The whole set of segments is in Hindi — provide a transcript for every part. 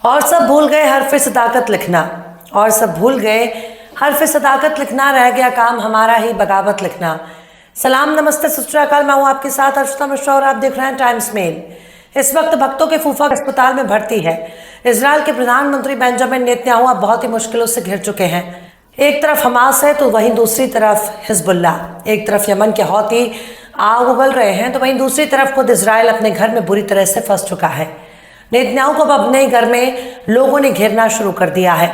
और सब भूल गए हर्फ सदाकत लिखना, और सब भूल गए हर्फ सदाकत लिखना, रह गया काम हमारा ही बगावत लिखना। सलाम नमस्ते सत श्री अकाल, मैं हूँ आपके साथ अर्चना मिश्रा और आप देख रहे हैं टाइम्स मेल। इस वक्त भक्तों के फूफा अस्पताल में भर्ती है इजराइल के प्रधानमंत्री बेंजामिन नेतन्याहू। अब बहुत ही मुश्किलों से घिर चुके हैं। एक तरफ हमास है तो वहीं दूसरी तरफ हिजबुल्ला, एक तरफ यमन के हौती आग उगल रहे हैं तो वहीं दूसरी तरफ खुद इजराइल अपने घर में बुरी तरह से फंस चुका है। नेतन्याहू को अब अपने घर में लोगों ने घेरना शुरू कर दिया है।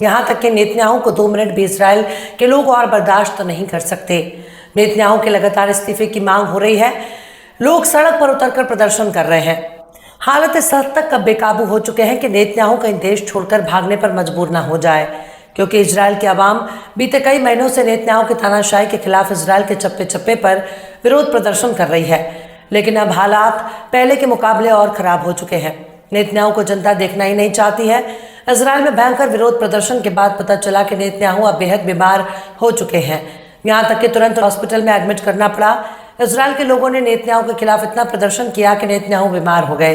यहाँ तक कि नेतन्याहू को 2 मिनट भी इजराइल के लोग और बर्दाश्त तो नहीं कर सकते। नेतन्याहू के लगातार इस्तीफे की मांग हो रही है। लोग सड़क पर उतरकर प्रदर्शन कर रहे हैं। हालत इस हद तक अब बेकाबू हो चुके हैं कि नेतन्याहू कहीं देश छोड़कर भागने पर मजबूर ना हो जाए, क्योंकि इजराइल की आवाम बीते कई महीनों से नेतन्याहू की तानाशाही के खिलाफ इजराइल के चप्पे चप्पे पर विरोध प्रदर्शन कर रही है। लेकिन अब हालात पहले के मुकाबले और खराब हो चुके हैं। नेतन्याहू को जनता देखना ही नहीं चाहती है। इजराइल में भयंकर विरोध प्रदर्शन के बाद पता चला कि नेतन्याहू अब बेहद बीमार हो चुके हैं। यहाँ तक कि तुरंत हॉस्पिटल में एडमिट करना पड़ा। इजराइल के लोगों ने नेतन्याहू के खिलाफ इतना प्रदर्शन किया कि नेतन्याहू बीमार हो गए।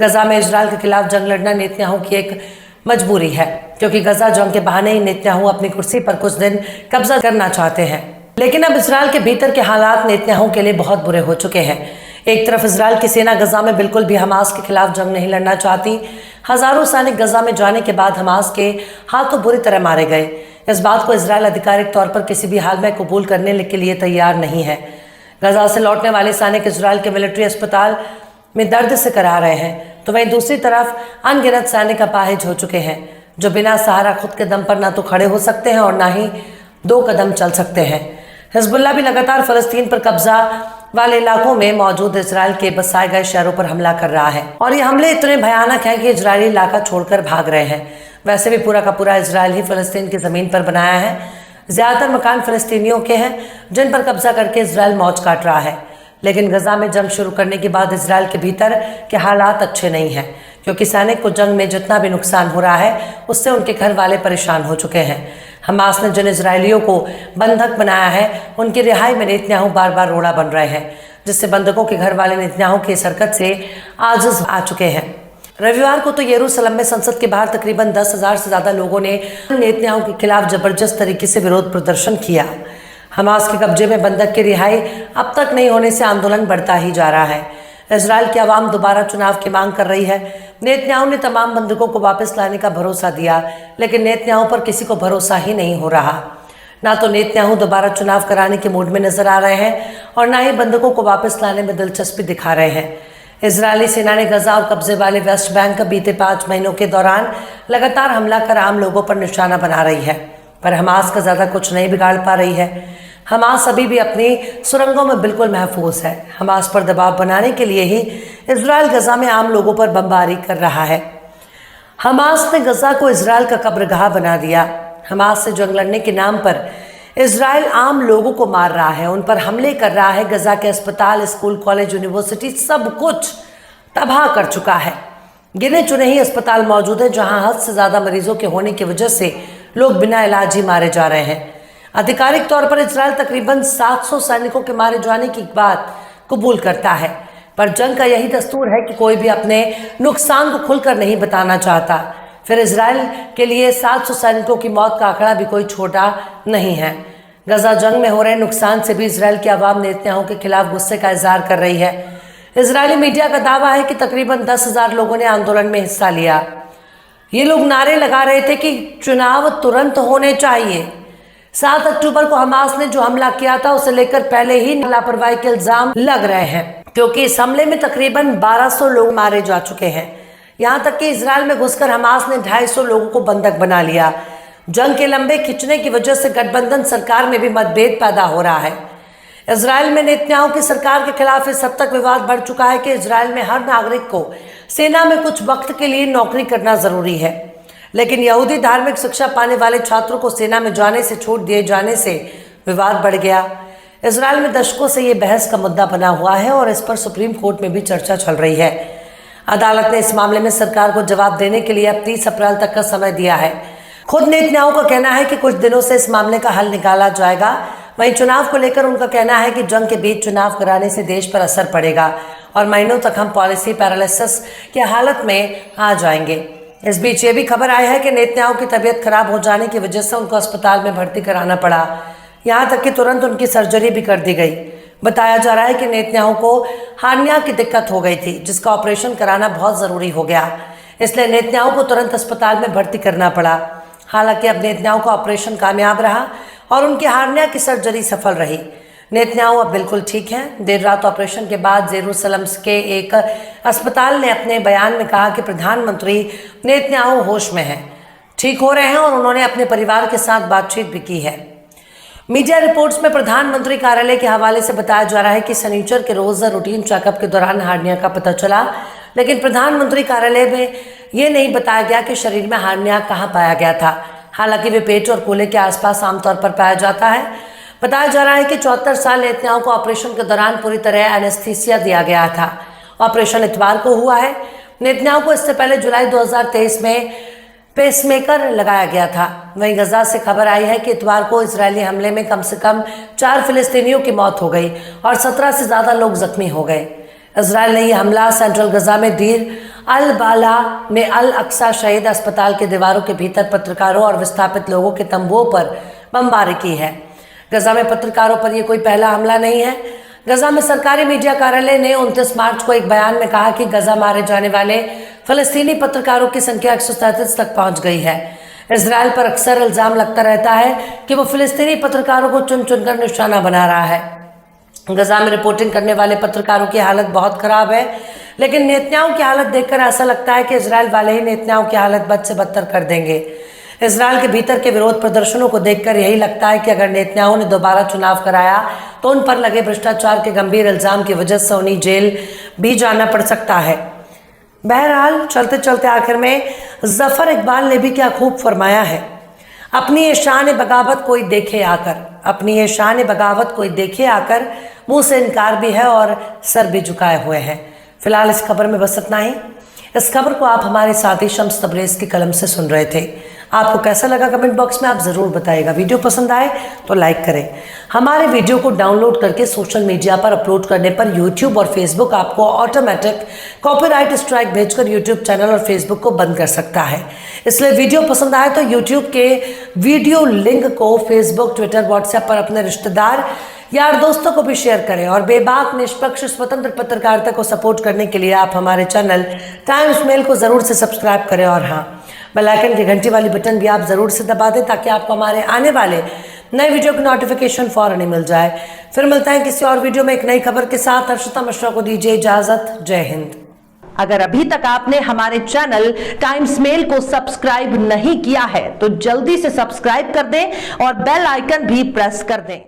गजा में इजराइल के खिलाफ जंग लड़ना नेतन्याहू की एक मजबूरी है, क्योंकि गजा जंग के बहाने ही नेतन्याहू अपनी कुर्सी पर कुछ दिन कब्जा करना चाहते हैं। लेकिन अब इजराइल के भीतर के हालात नेतन्याहू के लिए बहुत बुरे हो चुके हैं। एक तरफ इजराइल की सेना गजा में बिल्कुल भी हमास के खिलाफ जंग नहीं लड़ना चाहती। हजारों सैनिक गजा में जाने के बाद हमास के हाथों बुरी तरह मारे गए। इस बात को इजराइल आधिकारिक तौर पर किसी भी हाल में कबूल करने के लिए तैयार नहीं है। गजा से लौटने वाले सैनिक इजराइल के मिलिट्री अस्पताल में दर्द से करा रहे हैं, तो वहीं दूसरी तरफ अनगिनत सैनिक अपाहिज हो चुके हैं, जो बिना सहारा खुद के दम पर ना तो खड़े हो सकते हैं और ना ही 2 कदम चल सकते हैं। हिजबुल्ला भी लगातार फलस्तीन पर कब्जा वाले इलाकों में मौजूद इजराइल के बसाए गए शहरों पर हमला कर रहा है, और ये हमले इतने भयानक हैं कि इजरायली इलाका छोड़कर भाग रहे हैं। वैसे भी पूरा का पूरा इजराइल ही फलस्तीन की जमीन पर बनाया है। ज्यादातर मकान फलस्तीनियों के हैं, जिन पर कब्जा करके इजराइल मौज काट रहा है। लेकिन गजा में जंग शुरू करने के बाद इजराइल के भीतर के हालात अच्छे नहीं हैं, क्योंकि सैनिक को जंग में जितना भी नुकसान हो रहा है उससे उनके घर वाले परेशान हो चुके हैं। हमास ने जिन इजरायलियों को बंधक बनाया है उनकी रिहाई में नेतन्याहू बार बार रोड़ा बन रहे हैं, जिससे बंधकों के घर वाले नेतन्याहू की इस हरकत से आजिज आ चुके हैं। रविवार को तो यरूशलेम में संसद के बाहर तकरीबन 10,000 से ज्यादा लोगों ने नेतन्याहू के खिलाफ जबरदस्त तरीके से विरोध प्रदर्शन किया। हमास के कब्जे में बंधक की रिहाई अब तक नहीं होने से आंदोलन बढ़ता ही जा रहा है। इजराइल की आवाम दोबारा चुनाव की मांग कर रही है। नेतन्याहू ने तमाम बंधकों को वापस लाने का भरोसा दिया, लेकिन नेतन्याहू पर किसी को भरोसा ही नहीं हो रहा। ना तो नेतन्याहू दोबारा चुनाव कराने के मूड में नजर आ रहे हैं और ना ही बंधकों को वापस लाने में दिलचस्पी दिखा रहे हैं। इजरायली सेना ने गजा और कब्जे वाले वेस्ट बैंक बीते 5 महीनों के दौरान लगातार हमला कर आम लोगों पर निशाना बना रही है, पर हमास का ज्यादा कुछ नहीं बिगाड़ पा रही है। हमास अभी भी अपनी सुरंगों में बिल्कुल महफूज है। हमास पर दबाव बनाने के लिए ही इजराइल गजा में आम लोगों पर बमबारी कर रहा है। हमास ने गजा को इजराइल का कब्रगाह बना दिया। हमास से जंग लड़ने के नाम पर इजराइल आम लोगों को मार रहा है, उन पर हमले कर रहा है। गजा के अस्पताल, स्कूल, कॉलेज, यूनिवर्सिटी सब कुछ तबाह कर चुका है। गिने चुने ही अस्पताल मौजूद है जहां हद से ज्यादा मरीजों के होने की वजह से लोग बिना इलाज ही मारे जा रहे हैं। आधिकारिक तौर पर इजराइल तकरीबन 700 सैनिकों के मारे जाने की बात कबूल करता है, पर जंग का यही दस्तूर है कि कोई भी अपने नुकसान को खुलकर नहीं बताना चाहता। फिर इजराइल के लिए 700 सैनिकों की मौत का आंकड़ा भी कोई छोटा नहीं है। गजा जंग में हो रहे नुकसान से भी इजराइल की आवाम नेतन्याहू के खिलाफ गुस्से का इजहार कर रही है। इजरायली मीडिया का दावा है कि तकरीबन 10,000 लोगों ने आंदोलन में हिस्सा लिया। ये लोग नारे लगा रहे थे कि चुनाव तुरंत होने चाहिए। 7 अक्टूबर को हमास ने जो हमला किया था उसे लेकर पहले ही लापरवाही के इल्जाम लग रहे हैं, क्योंकि इस हमले में तकरीबन 1200 लोग मारे जा चुके हैं। यहाँ तक कि इजराइल में घुसकर हमास ने 250 लोगों को बंधक बना लिया। जंग के लंबे खिंचने की वजह से गठबंधन सरकार में भी मतभेद पैदा हो रहा है। इजराइल में नेतन्याहू की सरकार के खिलाफ इस हद तक विवाद बढ़ चुका है कि इजराइल में हर नागरिक को सेना में कुछ वक्त के लिए नौकरी करना जरूरी है, लेकिन यहूदी धार्मिक शिक्षा पाने वाले छात्रों को सेना में जाने से छूट दिए जाने से विवाद बढ़ गया। इजराइल में दशकों से ये बहस का मुद्दा बना हुआ है और इस पर सुप्रीम कोर्ट में भी चर्चा चल रही है। अदालत ने इस मामले में सरकार को जवाब देने के लिए अब 30 अप्रैल तक का समय दिया है। खुद नेतन्याहू का कहना है कि कुछ दिनों से इस मामले का हल निकाला जाएगा। वहीं चुनाव को लेकर उनका कहना है कि जंग के बीच चुनाव कराने से देश पर असर पड़ेगा और महीनों तक हम पॉलिसी पैरालिसिस की हालत में आ जाएंगे। इस बीच ये भी खबर आई है कि नेतन्याहू की तबीयत खराब हो जाने की वजह से उनको अस्पताल में भर्ती कराना पड़ा। यहाँ तक कि तुरंत उनकी सर्जरी भी कर दी गई। बताया जा रहा है कि नेतन्याहू को हार्निया की दिक्कत हो गई थी, जिसका ऑपरेशन कराना बहुत ज़रूरी हो गया, इसलिए नेतन्याहू को तुरंत अस्पताल में भर्ती करना पड़ा। हालांकि अब नेतन्याहू का ऑपरेशन कामयाब रहा और उनकी हार्निया की सर्जरी सफल रही। नेतन्याहू अब बिल्कुल ठीक हैं। देर रात ऑपरेशन के बाद जेरूसलम के एक अस्पताल ने अपने बयान में कहा कि प्रधानमंत्री नेतन्याहू होश में हैं, ठीक हो रहे हैं और उन्होंने अपने परिवार के साथ बातचीत भी की है। मीडिया रिपोर्ट्स में प्रधानमंत्री कार्यालय के हवाले से बताया जा रहा है कि शनिचर के रोज रूटीन चेकअप के दौरान हार्निया का पता चला, लेकिन प्रधानमंत्री कार्यालय में ये नहीं बताया गया कि शरीर में हार्निया कहाँ पाया गया था। हालांकि वे पेट और कूल्हे के आसपास आमतौर पर पाया जाता है। बताया जा रहा है कि 74 साल नेतन्याहू को ऑपरेशन के दौरान पूरी तरह एनेस्थीसिया दिया गया था। ऑपरेशन इतवार को हुआ है। नेतन्याहू को इससे पहले जुलाई 2023 में पेसमेकर लगाया गया था। वहीं गजा से खबर आई है कि इतवार को इजरायली हमले में कम से कम 4 फिलिस्तीनियों की मौत हो गई और 17 से ज़्यादा लोग जख्मी हो गए। इजरायल ने यह हमला सेंट्रल गजा में दीर अल बाला में अल अक्सा शहीद अस्पताल के दीवारों के भीतर पत्रकारों और विस्थापित लोगों के तंबुओं पर बमबारी की है। गजा में पत्रकारों पर यह कोई पहला हमला नहीं है। गजा में सरकारी मीडिया कार्यालय ने 29 मार्च को एक बयान में कहा कि गजा मारे जाने वाले फलस्तीनी पत्रकारों की संख्या 137 तक पहुंच गई है। इजरायल पर अक्सर इल्जाम लगता रहता है कि वो फिलिस्तीनी पत्रकारों को चुन चुनकर निशाना बना रहा है। गजा में रिपोर्टिंग करने वाले पत्रकारों की हालत बहुत खराब है, लेकिन नेतन्याहू की हालत देखकर ऐसा लगता है कि इजरायल वाले ही नेतन्याहू की हालत बद से बदतर कर देंगे। इजरायल के भीतर के विरोध प्रदर्शनों को देखकर यही लगता है कि अगर नेतन्याहू ने दोबारा चुनाव कराया तो उन पर लगे भ्रष्टाचार के गंभीर इल्जाम की वजह से उन्हें जेल भी जाना पड़ सकता है। बहरहाल चलते चलते आखिर में जफर इकबाल ने भी क्या खूब फरमाया है, अपनी ये शान बगावत कोई देखे आकर, अपनी ये शान बगावत कोई देखे आकर, मुंह से इनकार भी है और सर भी झुकाए हुए हैं। फिलहाल इस खबर में बस इतना ही। इस खबर को आप हमारे साथी शम्स तबरेज़ की कलम से सुन रहे थे। आपको कैसा लगा कमेंट बॉक्स में आप ज़रूर बताइएगा। वीडियो पसंद आए तो लाइक करें। हमारे वीडियो को डाउनलोड करके सोशल मीडिया पर अपलोड करने पर यूट्यूब और फेसबुक आपको ऑटोमेटिक कॉपीराइट स्ट्राइक भेजकर यूट्यूब चैनल और फेसबुक को बंद कर सकता है। इसलिए वीडियो पसंद आए तो यूट्यूब के वीडियो लिंक को फेसबुक, ट्विटर, व्हाट्सएप पर अपने रिश्तेदार, यार दोस्तों को भी शेयर करें। और बेबाक, निष्पक्ष, स्वतंत्र पत्रकारिता को सपोर्ट करने के लिए आप हमारे चैनल टाइम्स मेल को ज़रूर से सब्सक्राइब करें और हाँ, बेल आइकन की घंटी वाली बटन भी आप ज़रूर से दबा दें ताकि आपको हमारे आने वाले नए वीडियो की नोटिफिकेशन फौरन ही मिल जाए। फिर मिलता है किसी और वीडियो में एक नई खबर के साथ। हर्षिता मिश्रा को दीजिए इजाज़त। जय हिंद। अगर अभी तक आपने हमारे चैनल टाइम्स मेल को सब्सक्राइब नहीं किया है तो जल्दी से सब्सक्राइब कर दें और बेल आइकन भी प्रेस कर दें।